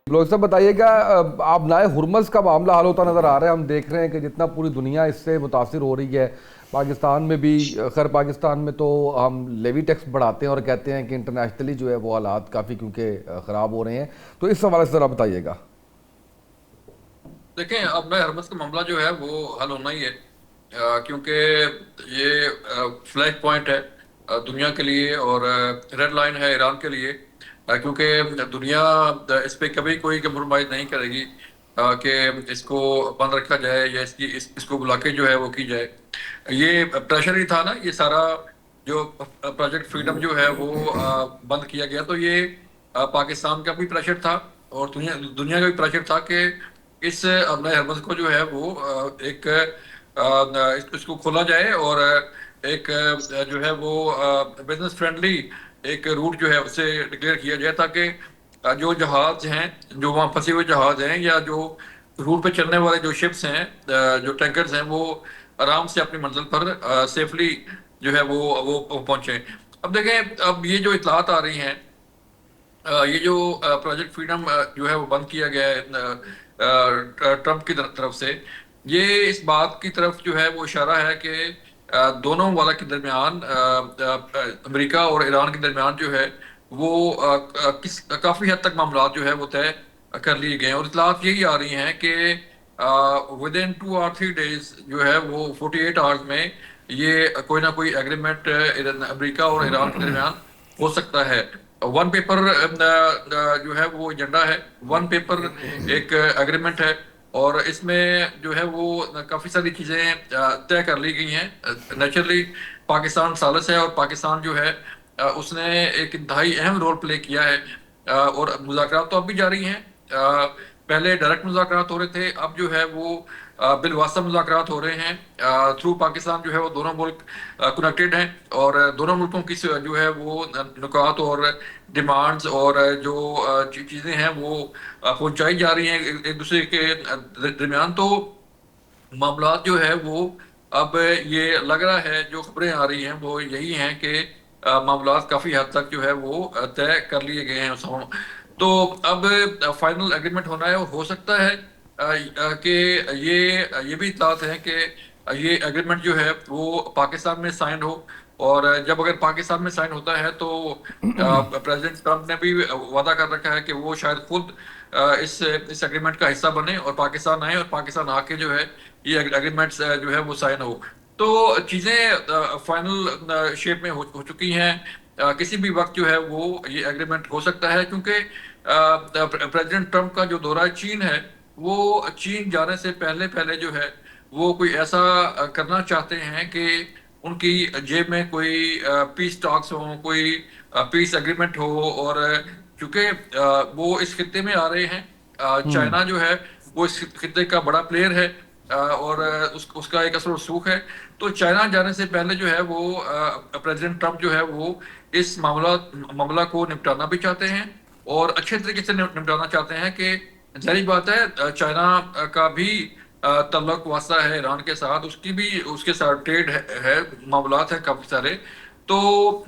लोग सब बताइएगा, आप नाए हुरमस का मामला हल होता नज़र आ रहा है। हम देख रहे हैं कि जितना पूरी दुनिया इससे मुतासिर हो रही है, पाकिस्तान में भी। खैर पाकिस्तान में तो हम लेवी टैक्स बढ़ाते हैं और कहते हैं कि इंटरनेशनली जो है वो हालात काफ़ी क्योंकि ख़राब हो रहे हैं। तो इस हवाले से ज़रा बताइएगा। देखें, अब नए हरमस का मामला जो है वो हल होना ही है, क्योंकि ये फ्लैग पॉइंट है दुनिया के लिए, और रेड लाइन है ईरान के लिए। क्योंकि दुनिया इस पे कभी कोई कंप्रोमाइज नहीं करेगी कि इसको बंद रखा जाए या इसको बुला के जो है वो की जाए। ये प्रेशर ही था ना, ये सारा जो प्रोजेक्ट फ्रीडम जो है वो बंद किया गया, तो ये पाकिस्तान का भी प्रेशर था और दुनिया दुनिया का भी प्रेशर था कि इस नए हरबस को जो है वो एक इसको खोला जाए, और एक जो है वो बिजनेस फ्रेंडली एक रूट जो है उसे डिक्लेयर किया जाए, ताकि जो जहाज हैं, जो वहाँ फंसे हुए जहाज हैं, या जो रूट पे चलने वाले जो शिप्स हैं, जो टैंकर्स हैं, वो आराम से अपनी मंजिल पर सेफली जो है वो पहुंचे। अब देखें, अब ये जो इतलात आ रही हैं, ये जो प्रोजेक्ट फ्रीडम जो है वो बंद किया गया है ट्रम्प की तरफ से, ये इस बात की तरफ जो है वो इशारा है कि दोनों वाला के दरमियान, अमेरिका और ईरान के दरमियान जो है वो काफी हद तक मामला जो है वो तय कर लिए गए हैं। और इतलात यही आ रही हैं कि विद इन 2 और 3 डेज जो है वो 48 आवर्स में ये कोई ना कोई एग्रीमेंट अमेरिका और ईरान के दरमियान हो सकता है। वन पेपर जो है वो एजेंडा है, वन पेपर एक एग्रीमेंट है, और इसमें जो है वो काफी सारी चीजें तय कर ली गई हैं। नेचुरली पाकिस्तान सालिस है, और पाकिस्तान जो है उसने एक इंतहाई अहम रोल प्ले किया है। और मुज़ाकरात तो अब भी जारी हैं। पहले डायरेक्ट मुज़ाकरात हो रहे थे, अब जो है वो बिलवास्ता मुज़ाकरात हो रहे हैं थ्रू पाकिस्तान। जो है वो दोनों मुल्क कनेक्टेड हैं, और दोनों मुल्कों की जो है वो नुकात और डिमांड्स और जो चीज़ें हैं वो पहुंचाई जा रही हैं एक दूसरे के दरमियान। तो मामला जो है वो अब ये लग रहा है, जो खबरें आ रही हैं वो यही हैं कि मामला काफी हद तक जो है वो तय कर लिए गए हैं तो अब फाइनल एग्रीमेंट होना है, और हो सकता है कि ये भी इत्तलात है कि ये एग्रीमेंट जो है वो पाकिस्तान में साइन हो। और जब अगर पाकिस्तान में साइन होता है तो प्रेसिडेंट ट्रम्प ने भी वादा कर रखा है कि वो शायद खुद इस एग्रीमेंट का हिस्सा बने और पाकिस्तान आए, और पाकिस्तान आके जो है ये एग्रीमेंट्स जो है वो साइन हो। तो चीजें फाइनल शेप में हो चुकी हैं। किसी भी वक्त जो है वो ये एग्रीमेंट हो सकता है, क्योंकि प्रेसिडेंट ट्रम्प का जो दौरा चीन है, वो चीन जाने से पहले पहले जो है वो कोई ऐसा करना चाहते हैं कि उनकी जेब में कोई पीस टॉक्स हो, कोई पीस एग्रीमेंट हो। और चूंकि वो इस खित्ते में आ रहे हैं, हम्म। चाइना जो है वो इस खित्ते का बड़ा प्लेयर है, और उसका एक असर रसूख है। तो चाइना जाने से पहले जो है वो प्रेसिडेंट ट्रम्प जो है वो इस मामला को निपटाना भी चाहते हैं, और अच्छे तरीके से निपटाना चाहते हैं कि जाहिर बात है चाइना का भी तल्लुक वास्ता है ईरान के साथ, उसकी भी उसके साथ ट्रेड है, मामलात है काफी सारे। तो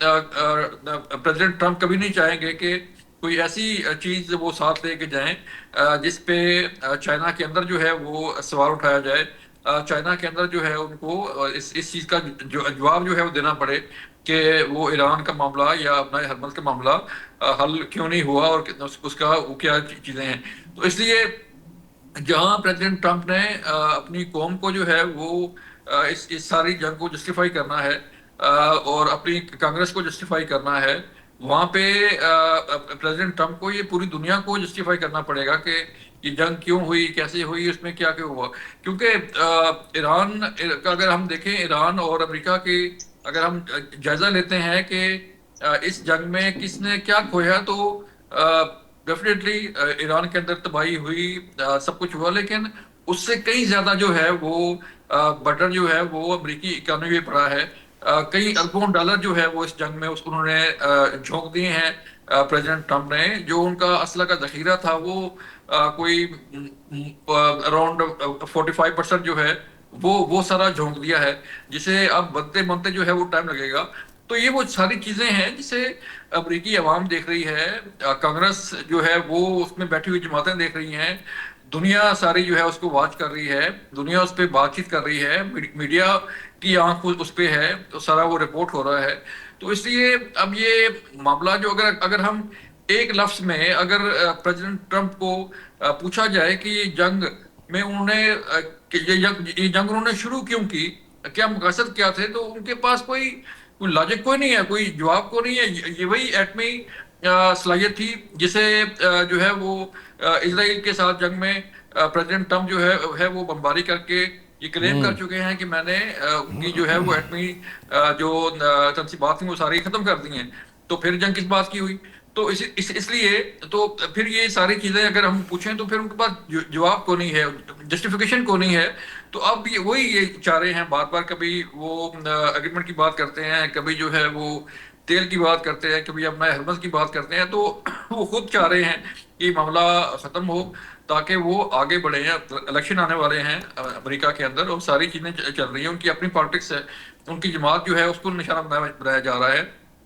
प्रेसिडेंट ट्रम्प कभी नहीं चाहेंगे कि कोई ऐसी चीज वो साथ लेके जाएं जिस पे चाइना के अंदर जो है वो सवाल उठाया जाए। चाइना के अंदर जो है उनको इस चीज का जो जवाब जो है वो देना पड़े कि वो ईरान का मामला या अपना हरमल का मामला हल क्यों नहीं हुआ, और उसका वो क्या चीजें हैं। तो इसलिए जहां प्रेसिडेंट ट्रम्प ने अपनी कौम को जो है वो इस सारी जंग को जस्टिफाई करना है, और अपनी कांग्रेस को जस्टिफाई करना है, वहां पे प्रेसिडेंट ट्रम्प को ये पूरी दुनिया को जस्टिफाई करना पड़ेगा कि ये जंग क्यों हुई, कैसे हुई, उसमें क्या क्या हुआ। क्योंकि ईरान का अगर हम देखें, ईरान और अमेरिका की अगर हम जायजा लेते हैं कि इस जंग में किसने क्या खोया, तो डेफिनेटली ईरान के अंदर तबाही हुई, सब कुछ हुआ, लेकिन उससे कई ज्यादा जो है वो बर्डन जो है वो अमेरिकी इकोनॉमी पे पड़ा है। कई अरबों डॉलर जो है वो इस जंग में उसको उन्होंने झोंक दिए हैं। प्रेसिडेंट ट्रम्प ने जो उनका असला का जखीरा था वो कोई अराउंड 45% जो है वो सारा झोंक दिया है, जिसे अब बनते बनते जो है वो टाइम लगेगा। तो ये वो सारी चीजें हैं जिसे अमेरिकी अवाम देख रही है, कांग्रेस जो है वो उसमें बैठी हुई जमातें देख रही हैं, दुनिया सारी जो है उसको वॉच कर रही है, दुनिया उस पर बातचीत कर रही है, मीडिया की आंख उस पे है, तो सारा वो रिपोर्ट हो रहा है। तो इसलिए अब ये मामला जो अगर अगर हम एक लफ्ज में अगर प्रेसिडेंट ट्रंप को पूछा जाए कि ये जंग में उन्होंने कि ये जंग उन्होंने शुरू क्यों की, क्या मकसद क्या थे, तो उनके पास कोई कोई लॉजिक कोई नहीं है, कोई जवाब को नहीं है। ये वही एटमी सलाहियत थी जिसे जो है वो इसराइल के साथ जंग में प्रेसिडेंट ट्रम्प जो है वो बमबारी करके ये क्लेम कर चुके हैं कि मैंने उनकी जो है वो एटमी जो तनसीबात थी वो सारी खत्म कर दी हैं। तो फिर जंग किस बात की हुई? तो इसलिए तो फिर ये सारी चीजें अगर हम पूछें तो फिर उनके पास जवाब को नहीं है, जस्टिफिकेशन को नहीं है। तो अब ये वही ये चाह रहे हैं, बार बार कभी वो एग्रीमेंट की बात करते हैं, कभी जो है वो तेल की बात करते हैं, कभी अपना हरमज की बात करते हैं। तो वो खुद चाह रहे हैं कि मामला खत्म हो ताकि वो आगे बढ़े हैं। इलेक्शन आने वाले हैं अमेरिका के अंदर और सारी चीजें चल रही हैं, उनकी अपनी पॉलिटिक्स है, उनकी जमात जो है उसको निशाना बनाया जा रहा है।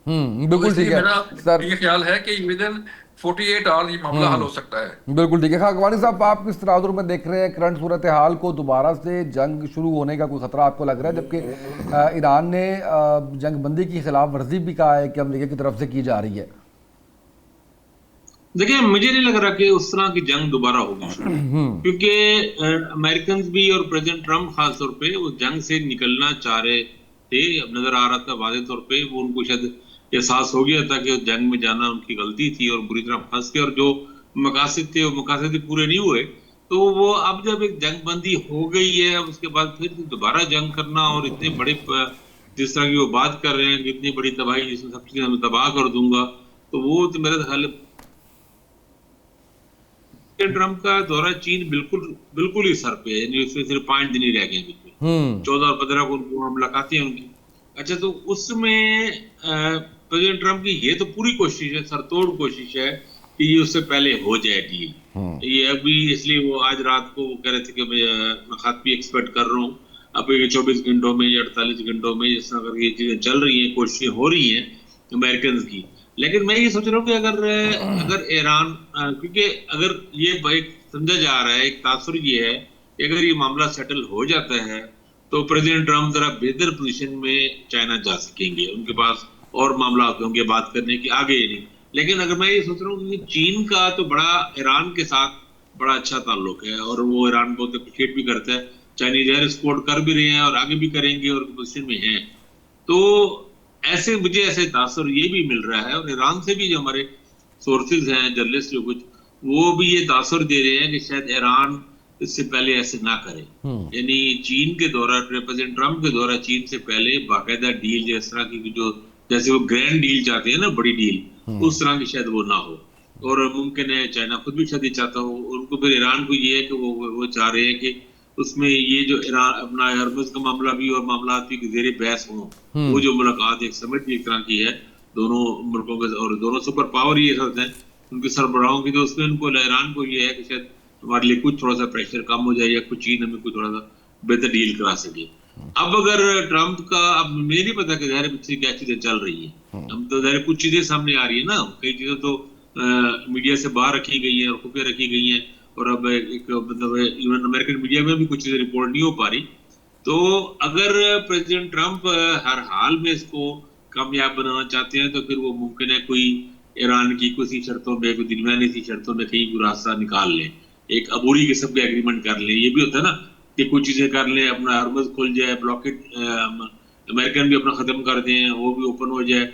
तो बिल्कुल ठीक इसलिए है मेरा सर। ये ख्याल है कि विद इन 48 आवर्स ये मामला हल हो सकता है। बिल्कुल ठीक है। खाकवानी साहब, आप किस तनाजुर में देख रहे हैं करंट सूरत हाल को? दोबारा से जंग शुरू होने का कोई खतरा आपको लग रहा है, जबकि ईरान ने जंग बंदी की खिलाफ वर्जी भी कहा है कि अमेरिका की तरफ से की जा रही है। देखिए, मुझे नहीं लग रहा कि उस तरह की जंग दोबारा होगी शुरू, क्योंकि अमेरिकन भी और प्रेसिडेंट ट्रम्प खास तौर पे वो जंग से निकलना चाह रहे थे। अब नजर आ रहा था वादे तौर पे, वो उनको शायद एहसास हो गया था कि जंग में जाना उनकी गलती थी और बुरी तरह फंस के, और जो मकासद थे वो मकासद पूरे नहीं हुए। तो वो अब जब एक जंग बंदी हो गई है, अब उसके बाद फिर दोबारा जंग करना और इतने बड़े जिस तरह की वो बात कर रहे हैं कि इतनी बड़ी तबाही जिसमें सब चीजें मैं तबाह कर दूंगा, तो वो तो मेरे ख्याल ट्रम्प का दौरा चीन बिल्कुल बिल्कुल ही सर पे है, यानी उसमें सिर्फ 5 दिन ही रह गए बीच में। 14 और 15 को उनको मुलाकातें उनकी। अच्छा, तो उसमें प्रेसिडेंट ट्रम्प की ये तो पूरी कोशिश है, सरतोड़ कोशिश है कि ये उससे पहले हो जाए डील। ये अभी इसलिए वो आज रात को वो कह रहे थे कि मैं खात भी एक्सपेक्ट कर रहा हूँ अब 24 घंटों में या 48 घंटों में, जिस तरह ये चीजें चल रही हैं, कोशिशें हो रही हैं अमेरिकन की। लेकिन मैं ये सोच रहा हूँ कि अगर ईरान, क्योंकि अगर ये एक समझा जा रहा है, एक तासुर ये है कि अगर ये मामला सेटल हो जाता है तो प्रेसिडेंट ट्रम्प जरा बेहतर पोजीशन में चाइना जा सकेंगे, उनके पास और मामला होंगे बात करने की, आगे नहीं। लेकिन अगर मैं ये सोच रहा हूँ कि चीन का तो बड़ा ईरान के साथ बड़ा अच्छा ताल्लुक है और वो ईरान बहुत अप्रिशिएट भी करता है, चाइनीज एयर एक्सपोर्ट कर भी रहे हैं और आगे भी करेंगे और पोजिशन में है। तो ऐसे मुझे ऐसे तासर ये भी मिल रहा है, और ईरान से भी जो हमारे सोर्सेज हैं, जर्नलिस्ट जो कुछ, वो भी ये तासर दे रहे हैं कि शायद ईरान इससे पहले ऐसे ना करे। यानी चीन के दौरा, प्रेसिडेंट ट्रम्प के दौरा चीन से पहले बाकायदा डील जिस तरह की जो जैसे वो ग्रैंड डील चाहते हैं ना, बड़ी डील, उस तरह की शायद वो ना हो। और मुमकिन है चाइना खुद भी शायद चाहता हो। उनको फिर ईरान को ये है कि वो चाह रहे हैं कि उसमें ये जो ईरान अपना हरमुज का मामला भी और मामला भी जेरे बहस हो, वो जो मुलाकात एक समिट एक तरह की है दोनों मुल्कों के, और दोनों सुपर पावर ये हैं उनके सरबराहों की, तो उसमें उनको ईरान को ये है कि शायद हमारे लिए कुछ थोड़ा सा प्रेशर कम हो जाए या कुछ चीन हमें कुछ थोड़ा सा बेहतर डील करा सके। अब अगर ट्रम्प का, अब मुझे नहीं पता कि ज़ाहिर पीछे क्या चीजें चल रही है, अब तो ज़ाहिर कुछ चीजें सामने आ रही है ना, कई चीजें तो मीडिया से बाहर रखी गई है और खुफिया रखी गई है, और अब एक मतलब इवन अमेरिकन मीडिया में भी कुछ चीजें रिपोर्ट नहीं हो पा रही। तो अगर प्रेसिडेंट ट्रम्प हर हाल में इसको कामयाब बनाना चाहते हैं तो फिर वो मुमकिन है कोई ईरान की किसी शर्तों में, कोई दरमियानी सी शर्तों में कहीं कोई रास्ता निकाल ले, एक अबूरी किस्म के एग्रीमेंट कर ले। ये भी होता है ना कि कुछ चीजें कर ले, अपना हरमुज खुल जाए, ब्लॉकेट अमेरिकन भी अपना खत्म कर दें, वो भी ओपन हो जाए,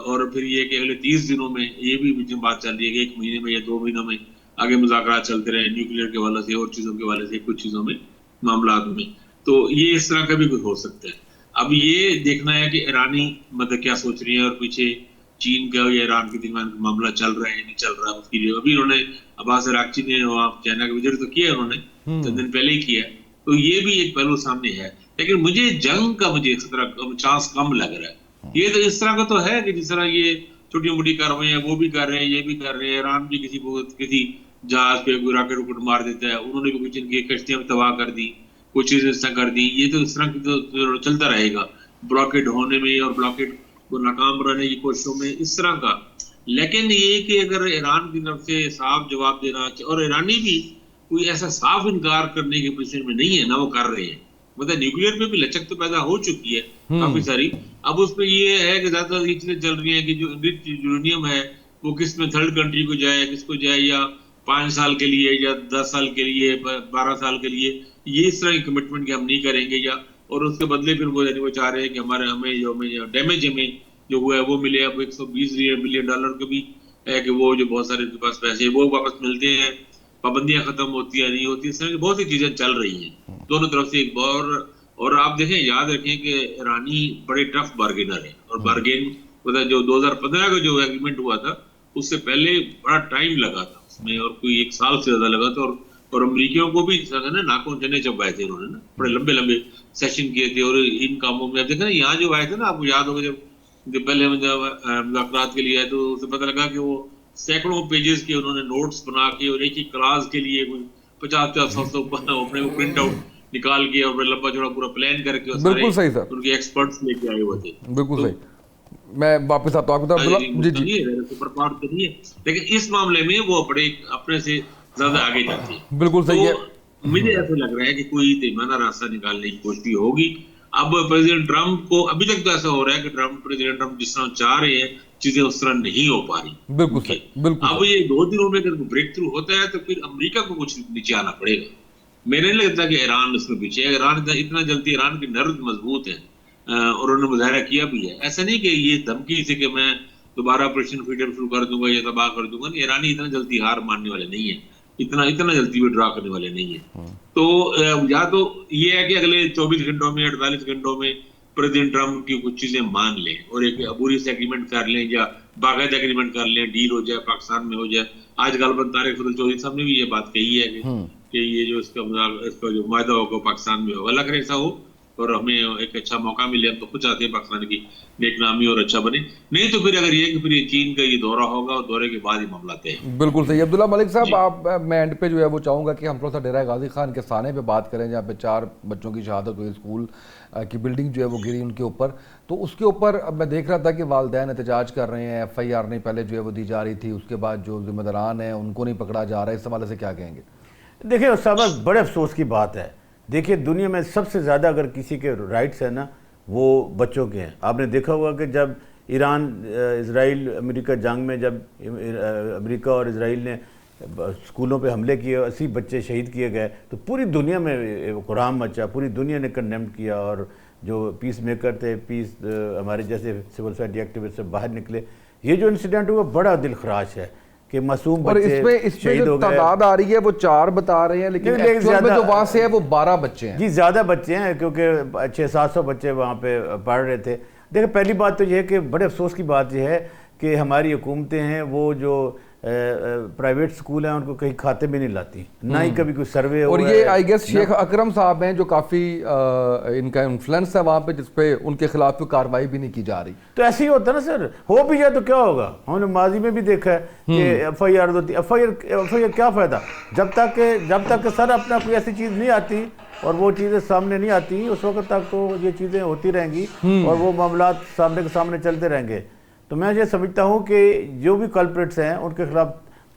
और फिर ये कि अगले 30 दिनों में, ये भी बीच में बात चल रही है कि 1 महीने में या 2 महीनों में आगे मुज़ाकरात चलते रहे न्यूक्लियर के वाले से और चीजों के वाले से, कुछ चीजों में मामला में। तो ये इस तरह का भी कुछ हो सकता है। अब ये देखना है कि ईरानी मतलब क्या सोच रही है, और पीछे चीन का या ईरान के दरमियान मामला चल रहा है या नहीं चल रहा है, उसकी अभी उन्होंने अब्बास अरागची ने वहाँ चाइना का विजिट तो किया है उन्होंने, चंद दिन पहले ही किया है, तो ये भी एक पहलू सामने है। लेकिन मुझे जंग का चांस कम लग रहा है। ये तो इस तरह का तो है कि जिस तरह ये छोटी मोटी कार्रवाई वो भी कर रहे हैं, ये भी कर रहे हैं, ईरान भी किसी जहाज पे कोई रॉकेट वॉकेट मार देता है, उन्होंने भी कुछ इनकी कश्तियां तबाह कर दी, कुछ चीजें इस तरह कर दी। ये तो इस तरह की तो चलता रहेगा, ब्लॉकेट होने में और ब्लॉकेट वो नाकाम रहने की कोशिशों में, इस तरह का। लेकिन ये कि अगर ईरान की तरफ से साफ जवाब देना, और ईरानी भी कोई ऐसा साफ इनकार करने की पोजीशन में नहीं है, ना वो कर रहे हैं। मतलब न्यूक्लियर पे भी लचक तो पैदा हो चुकी है काफी सारी। अब उसमें ये है कि ज्यादा ये चीजें चल रही है कि जो यूरेनियम है वो किस में थर्ड कंट्री को जाए, किसको जाए, या 5 साल के लिए या 10 साल के लिए, 12 साल के लिए, ये इस तरह की कमिटमेंट कि हम नहीं करेंगे, या और उसके बदले फिर वो चाह रहे हैं कि हमें हमें डैमेज हमें जो हुआ है वो मिले। अब 120 मिलियन डॉलर के भी है कि वो जो बहुत सारे के पास पैसे वो वापस मिलते हैं, पाबंदियां खत्म होती है नहीं होती, इस तरह की बहुत सी चीजें चल रही हैं दोनों तरफ से। एक बार और आप देखें, याद रखें कि ईरानी बड़े टफ बार्गेनर है, और बार्गेन मतलब जो 2015 का जो एग्रीमेंट हुआ था उससे पहले बड़ा टाइम लगा था उसमें, और कोई 1 साल से ज्यादा लगा था। और अमरीकियों को भी ना नाखून चने चबाए थे उन्होंने ना, बड़े लंबे लंबे सेशन किए थे। और इन कामों में देखा ना, यहाँ जो आए थे ना, आपको याद होगा जब पहले जब मुलाकात के लिए आए तो उसे पता लगा कि वो सैकड़ों पेजेस के उन्होंने नोट्स बना के, और एक ही क्लास के लिए 50-100 अपने को प्रिंट आउट निकाल के और लंबा चौड़ा पूरा प्लान करके, और बिल्कुल सही सर, उनके एक्सपर्ट्स लेके आए हुए थे। बिल्कुल सही। मैं वापस आता हूँ आपकी तरफ। जी जी, सुपर पावर तो नहीं है, लेकिन इस मामले में वो बड़े अपने से ज्यादा आगे जाते हैं। बिल्कुल सही है। मुझे ऐसा लग रहा है कि कोई तेमाना रास्ता निकालने की कोशिश होगी। अब प्रेसिडेंट ट्रम्प को, अभी तक तो ऐसा हो रहा है कि प्रेसिडेंट ट्रम्प जिस तरह चाह रहे हैं चीजें उस तरह नहीं हो पा रही। बिल्कुल सही, बिल्कुल। अब ये 2 दिनों में अगर ब्रेक थ्रू होता है तो फिर अमेरिका को कुछ नीचे आना पड़ेगा। मेरे नहीं लगता कि ईरान उसमें पीछे है। ईरान इतना जल्दी, ईरान की नर्व मजबूत है, और उन्होंने मुजाहरा किया भी है। ऐसा नहीं कि ये धमकी से कि मैं दोबारा ऑपरेशन फ्रीडम शुरू कर दूंगा या तबाह कर दूंगा, ईरानी इतना जल्दी हार मानने वाले नहीं है, इतना जल्दी भी ड्रा करने वाले नहीं है। तो या तो ये है कि अगले 24 घंटों में, 48 घंटों में प्रेसिडेंट ट्रम्प की कुछ चीजें मान लें और एक अबूरी से एग्रीमेंट कर लें, या बाकायदा एग्रीमेंट कर लें, डील हो जाए, पाकिस्तान में हो जाए। आज गालबन तारिक फजल चौधरी साहब ने भी ये बात कही है कि ये जो इसका जो मुआहदा होगा पाकिस्तान में होगा, अल्लाह करे ऐसा हो और हमें एक अच्छा मौका मिले। हम तो खुद चाहते हैं पाकिस्तान की नेकनामी और अच्छा बने। नहीं तो फिर अगर ये कि फिर ये चीन का ये दौरा होगा और दौरे के बाद ही मामला तय है। बिल्कुल सही। अब्दुल्ला मलिक साहब, आप मैं एंड पे जो है वो चाहूँगा कि हम थोड़ा सा डेरा गाजी खान के साने पे बात करें, जहाँ पे 4 बच्चों की शहादत हुई, स्कूल की बिल्डिंग जो है वो गिरी उनके ऊपर। तो उसके ऊपर अब मैं देख रहा था कि वालिदैन एहतजाज कर रहे हैं, FIR नहीं पहले जो है वो दी जा रही थी, उसके बाद जो जिम्मेदारान हैं उनको नहीं पकड़ा जा रहा है। इस हवाले से क्या कहेंगे? देखिए साहब, बड़े अफसोस की बात है। देखिए दुनिया में सबसे ज़्यादा अगर किसी के राइट्स हैं ना, वो बच्चों के हैं। आपने देखा होगा कि जब ईरान इजराइल अमेरिका जंग में, जब अमेरिका और इजराइल ने स्कूलों पे हमले किए, 80 बच्चे शहीद किए गए, तो पूरी दुनिया में कोहराम मचा, पूरी दुनिया ने कंडेम किया। और जो पीस मेकर थे, हमारे जैसे सिविल सोसाइटी एक्टिविस्ट से बाहर निकले। ये जो इंसिडेंट हुआ बड़ा दिल खराश है कि मासूम बच्चे शहीद हो गए। तादाद आ रही है वो 4 बता रहे हैं, लेकिन एक्चुअल में जो वहाँ से है वो 12 बच्चे हैं। जी ज़्यादा बच्चे हैं, क्योंकि 600-700 बच्चे वहाँ पे पढ़ रहे थे। देखिए पहली बात तो ये है कि बड़े अफसोस की बात यह है कि हमारी हुकूमतें हैं वो जो प्राइवेट स्कूल हैं उनको कहीं खाते में नहीं लाती, ना ही कभी कोई सर्वे। और ये आई गेस शेख अकरम साहब हैं जो काफ़ी इनका इन्फ्लुएंस है वहाँ पे, जिसपे उनके खिलाफ कोई कार्रवाई भी नहीं की जा रही। तो ऐसे ही होता है ना सर, हो भी जाए तो क्या होगा। हमने माजी में भी देखा है कि FIR होती है। FIR क्या फ़ायदा जब तक सर अपना कोई ऐसी चीज़ नहीं आती और वो चीज़ें सामने नहीं आती, उस वक्त तक तो ये चीज़ें होती रहेंगी और वो मामला सामने के सामने चलते रहेंगे। तो मैं ये समझता हूँ कि जो भी कल्प्रिट्स हैं उनके खिलाफ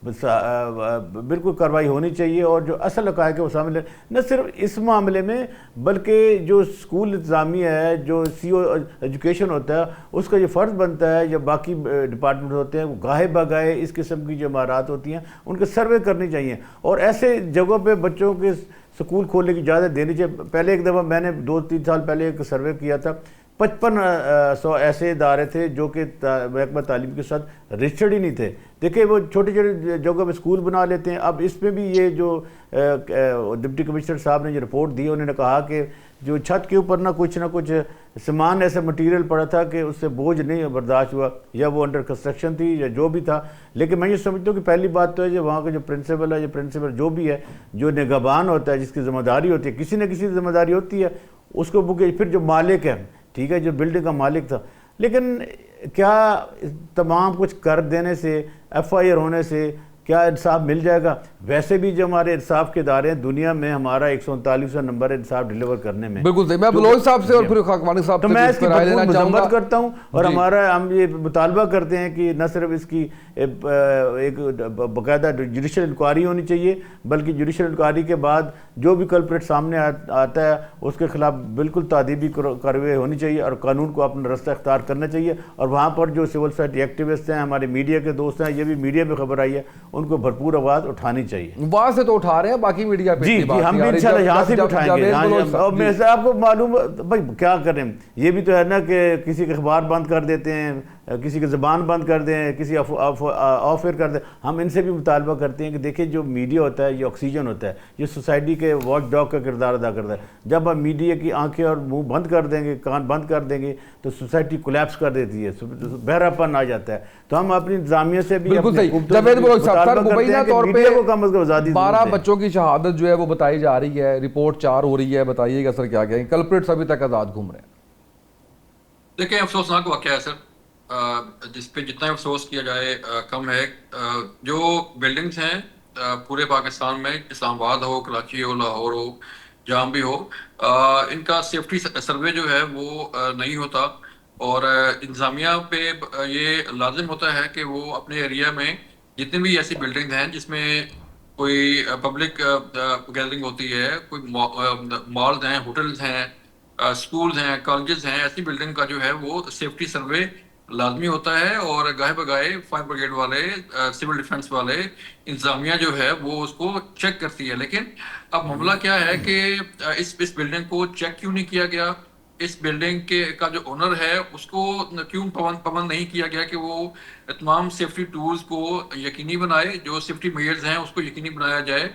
बिल्कुल कार्रवाई होनी चाहिए, और जो असल हक़ाइक़ है वो सामने, न सिर्फ इस मामले में बल्कि जो स्कूल इंतज़ामिया है, जो CO एजुकेशन होता है, उसका ये फ़र्ज़ बनता है, या बाकी डिपार्टमेंट होते हैं, वो गाहे बगाहे इस किस्म की जो इमारत होती हैं उनके सर्वे करनी चाहिए, और ऐसे जगहों पर बच्चों के स्कूल खोलने की इजाज़त देनी चाहिए। पहले एक दफ़ा मैंने 2-3 साल पहले एक सर्वे किया था, 5500 ऐसे इदारे थे जो कि महकमा तालीम के साथ रजिस्टर्ड ही नहीं थे। देखिए वो छोटे छोटे जगहों पे स्कूल बना लेते हैं। अब इसमें भी ये जो डिप्टी कमिश्नर साहब ने जो रिपोर्ट दी, उन्होंने कहा कि जो छत के ऊपर ना कुछ सामान, ऐसा मटेरियल पड़ा था कि उससे बोझ नहीं बर्दाश्त हुआ, या वो अंडर कंस्ट्रक्शन थी या जो भी था। लेकिन मैं ये समझता हूँ कि पहली बात तो है जो वहाँ का जो प्रिंसिपल है, जो भी है, जो निगहबान होता है, जिसकी जिम्मेदारी होती है, किसी न किसी की जिम्मेदारी होती है, उसको बुक। फिर जो मालिक है, ठीक है, जो बिल्डिंग का मालिक था, लेकिन क्या तमाम कुछ कर देने से, FIR होने से क्या इंसाफ मिल जाएगा? वैसे भी जो हमारे इंसाफ के इदारे हैं दुनिया में हमारा 139वां नंबर है इंसाफ डिलीवर करने में। बिल्कुल सही। मैं बलौच साहब से और फिर खाकवानी साहब तो से मैं इस इसकी पर राय लेना भरपूर चाहूंगा। मजम्मत करता हूँ और हमारा हम ये मुतालबा करते हैं कि न सिर्फ इसकी एक बाकायदा जुडिशल इंक्वायरी होनी चाहिए, बल्कि जुडिशल इंक्वायरी के बाद जो भी कल्प्रेट सामने आता है उसके खिलाफ बिल्कुल तादीबी कार्रवाई होनी चाहिए और कानून को अपना रास्ता इख्तियार करना चाहिए। और वहाँ पर जो सिविल सोसाइटी एक्टिविस्ट हैं, हमारे मीडिया के दोस्त हैं, ये भी मीडिया में खबर आई है, उनको भरपूर आवाज़ उठानी चाहिए। वहां से तो उठा रहे हैं, बाकी मीडिया पे जी इतनी जी बात हम नहीं भी आ रही। इंशाल्लाह यहाँ से भी जब- उठाएंगे। जावेद हाँ जी, बलोच साहब, और मैं से आपको मालूम भाई क्या करें, ये भी तो है ना कि किसी के अखबार बंद कर देते हैं, किसी की ज़बान बंद कर दें, किसी ऑफ एयर कर दें। हम इनसे भी मुतालबा करते हैं कि देखिए जो मीडिया होता है ये ऑक्सीजन होता है, ये सोसाइटी के वॉच डॉग का किरदार अदा करता है। जब हम मीडिया की आंखें और मुंह बंद कर देंगे, कान बंद कर देंगे, तो सोसाइटी कोलैप्स कर देती है, बहरापन आ जाता है। तो हम अपनी इंतजामिया से भी बिल्कुल अपने सही। हुकूमतों से जावेद भी बलोच साहब, मुतालबा सर करते मुबैना हैं कि तौर पे मीडिया को कम से कम आज़ादी 12 दें। बच्चों की शहादत जो है वो बताई जा रही है, रिपोर्ट 4 हो रही है, बताइएगा सर क्या कहेंगे? कल्प्रिट्स अभी तक आज़ाद घूम रहे हैं। देखिए, अफसोसनाक वाक़या है सर, जिस पे जितना अफसोस किया जाए कम है। जो बिल्डिंग्स हैं पूरे पाकिस्तान में, इस्लामाबाद हो, कराची हो, लाहौर हो, जहाँ भी हो, इनका सेफ्टी सर्वे जो है वो नहीं होता। और इंतज़ामिया पे ये लाजिम होता है कि वो अपने एरिया में जितनी भी ऐसी बिल्डिंग हैं जिसमें कोई पब्लिक गैदरिंग होती है, कोई मॉल्स हैं, होटल्स हैं, स्कूल्स हैं, कॉलेजेस हैं, ऐसी बिल्डिंग का जो है वो सेफ्टी सर्वे लाजमी होता है। और गाहे बगाए फायर ब्रिगेड वाले, सिविल डिफेंस वाले, इंतजामिया जो है वो उसको चेक करती है। लेकिन अब मामला क्या है कि इस बिल्डिंग को चेक क्यों नहीं किया गया? इस बिल्डिंग के का जो ओनर है उसको क्यों पाबंद नहीं किया गया कि वो तमाम सेफ्टी टूल्स को यकीनी बनाए, जो सेफ्टी मेजर्स हैं उसको यकीनी बनाया जाए।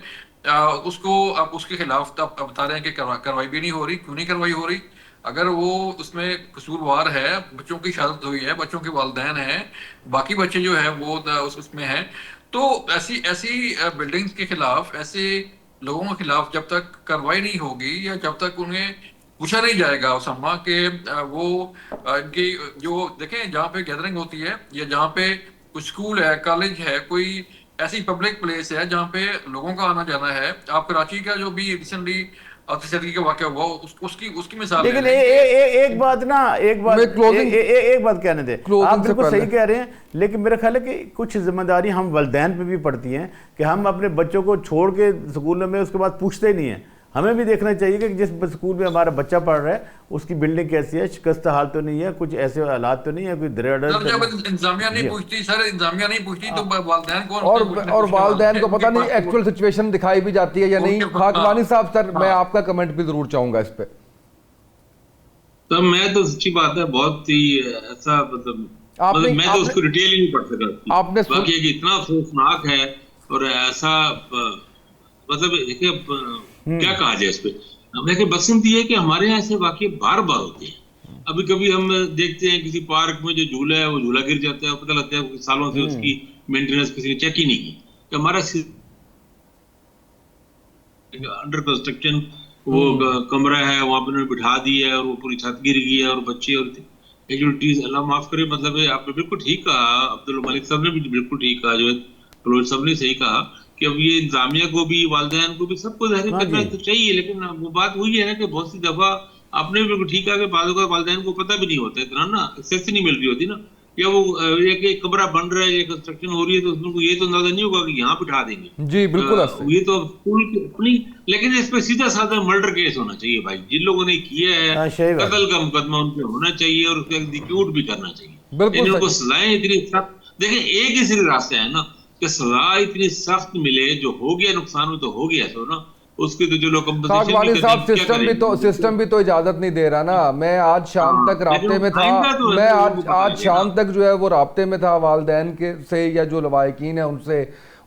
उसको अब उसके खिलाफ अब बता रहे हैं कि कार्रवाई भी नहीं हो रही। क्यों नहीं कार्रवाई हो रही? अगर वो उसमें कसूरवार है, बच्चों की शहादत हुई है, बच्चों के वालिदैन हैं, बाकी बच्चे जो है वो उसमें हैं, तो ऐसी ऐसी बिल्डिंग्स के खिलाफ, ऐसे लोगों के खिलाफ जब तक कार्रवाई नहीं होगी या जब तक उन्हें पूछा नहीं जाएगा उसामा कि वो इनकी जो देखें जहाँ पे गैदरिंग होती है या जहाँ पे कोई स्कूल है, कॉलेज है, कोई ऐसी पब्लिक प्लेस है जहाँ पे लोगों का आना जाना है। आप कराची का जो भी रिसेंटली आतिशबाजी का वाक़या हुआ उसकी मिसाल ले लेकिन लें। एक बात ना, एक बात मैं closing- एक बात कहने दे। closing आप से बिल्कुल पहले। सही कह रहे हैं, लेकिन मेरा ख्याल है कि कुछ जिम्मेदारी हम वालिदैन पे भी पड़ती हैं कि हम अपने बच्चों को छोड़ के स्कूलों में उसके बाद पूछते ही नहीं है। हमें भी देखना चाहिए कि जिस स्कूल में हमारा बच्चा पढ़ रहा है उसकी बिल्डिंग कैसी है, शिकस्त हाल तो नहीं है, कुछ ऐसे हालात तो नहीं है, कोई सर जब इंतजामिया नहीं पूछती, सर इंतजामिया नहीं पूछती तो वालिदैन कौन? और वालिदैन को पता नहीं एक्चुअल सिचुएशन दिखाई भी जाती है या नहीं। खाकवानी साहब सर, मैं आपका कमेंट भी जरूर चाहूंगा इस पे। तो मैं तो सच्ची बात है बहुत ही ऐसा मैं तो उसको डिटेल ही नहीं पढ़ सका। आपने बाकी कि इतना अफसोसनाक है और ऐसा देखिए क्या कहा जाए इस पे। लेकिन बसंत ये है कि हमारे यहाँ ऐसे वाकये बार बार होते हैं। अभी कभी हम देखते हैं किसी पार्क में जो झूला है वो झूला गिर जाता है, पता लगता है कि सालों से उसकी मेंटेनेंस किसी ने चेक ही नहीं की। कि हमारा अंडर कंस्ट्रक्शन वो कमरा है, वहां पर उन्होंने बिठा दिया है और वो पूरी छत गिर गई है और बच्चे और कैजुअलिटीज, अल्लाह माफ करे। मतलब आपने बिल्कुल ठीक कहा, अब्दुल मलिक साहब ने भी बिल्कुल ठीक कहा, जो बलोच साहब ने सही कहा कि अब ये इंतजामिया को भी, वालिदैन को भी, सबको ज़ाहिर करना तो चाहिए। लेकिन वो बात वही है ना कि बहुत सी दफा आपने भी बिल्कुल ठीक कहा कि बाज़ औक़ात वालिदैन को पता भी नहीं होता इतना ना, एक्सेस नहीं मिल रही होती ना, या वो एक कमरा बन रहा है या कंस्ट्रक्शन हो रही है तो उसको ये तो अंदाजा नहीं होगा कि यहाँ बिठा देंगे। जी बिल्कुल ये तो स्कूल की अपनी, लेकिन इस पे सीधा साधा मर्डर केस होना चाहिए भाई। जिन लोगों ने किया है कत्ल का मुकदमा उन पे होना चाहिए और उसको एग्जीक्यूट भी करना चाहिए। इनको सजाएं इतनी सख्त, देखिए एक ही सिर्फ रास्ता है ना कि सजा इतनी सख्त मिले, जो हो गया नुकसान तो हो गया, तो ना उसके तो जो लोग सिस्टम भी तो इजाजत नहीं दे रहा ना। मैं आज शाम तक राब्ते में था, मैं आज शाम तक जो है वो राब्ते में था वालिदैन के से या जो लवाहिकीन है उनसे,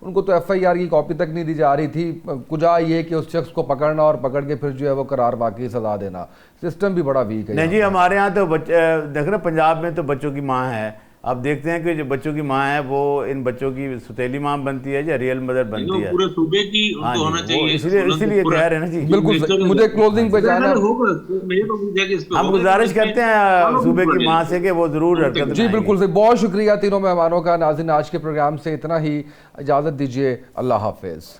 उनको तो FIR की कॉपी तक नहीं दी जा रही थी। कुजा ये कि उस शख्स को पकड़ना और पकड़ के फिर जो है वो करार बाकी सजा देना। सिस्टम भी बड़ा वीक है। नहीं जी, हमारे यहाँ तो देख रहे पंजाब में तो बच्चों की माँ है, अब देखते हैं कि जो बच्चों की माँ है वो इन बच्चों की सौतेली माँ बनती है या रियल मदर बनती है। पूरे सूबे की हाँ उनको जी, होना वो चाहिए, इसीलिए कह रहे हैं ना जी। बिल्कुल सही। मुझे क्लोजिंग पे जाना है। होगा, मेरे को उम्मीद है कि इस पे हम होगा, गुजारिश इसमें करते हैं follow सूबे भी की माँ बढ़ेगा। से कि वो जरूर हरकत में जी आएंगे। बिल्कुल सही। बहुत शुक्रिया तीनों मेहमानों का। नाज़रीन, आज के प्रोग्राम से इतना ही, इजाज़त दीजिए, अल्लाह हाफिज़।